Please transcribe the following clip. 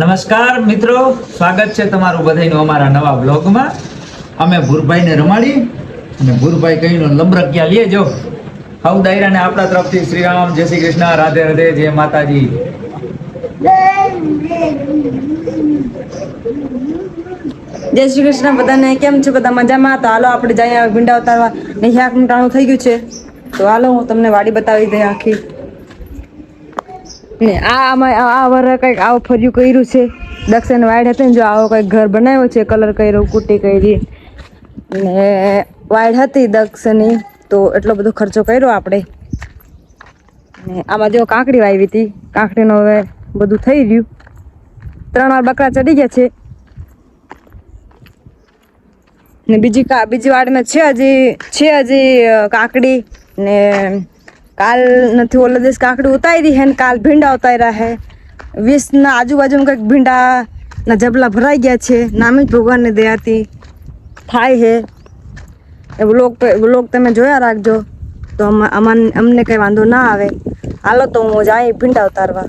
નમસ્કાર મિત્રો, સ્વાગત છે તમારું બધાયનું અમારા નવા બ્લોગમાં. અમે ભૂરભાઈને રમાડી અને ભૂરભાઈ કહીનો લબરકિયા લેજો. હવ દાયરાને આપણા તરફથી શ્રી રામ, જય શ્રી કૃષ્ણ, રાધે રાધે, જય માતાજી. જય શ્રી કૃષ્ણ બધાને. કેમ છો બધા? મજામાં? તો હાલો આપણે જઈએ ભીંડા ઉતારવા. ને શાકનું ટાણું થઈ ગયું છે, તો હાલો હું તમને વાડી બતાવી દઈ આખી. ને આ વર કંઈક આવું ફર્યું કર્યું છે. દક્ષિણ વાડ હતી ને, જો આવો કંઈક ઘર બનાવ્યો છે, કલર કર્યો, કુટી કરી ને વાડ હતી દક્ષની, તો એટલો બધો ખર્ચો કર્યો આપણે. ને આમાં જો કાંકડી વાવી હતી, કાંકડીનું હવે બધું થઈ રહ્યું. 3 વાર બકરા ચડી ગયા છે ને બીજી વાડમાં છે હજી કાકડી ને. કાલ નથી ઓલા દિવસ કાકડી ઉતારી હે ને કાલ ભીંડા ઉતાર્યા હે. 20 ના આજુબાજુમાં કંઈક ભીંડા ના જબલા ભરાઈ ગયા છે. નામ જ ભગવાનને દયાથી થાય હે. એ વ્લોગ તમે જોયા રાખજો, તો અમને કંઈ વાંધો ના આવે. હાલો તો હું જાય ભીંડા ઉતારવા.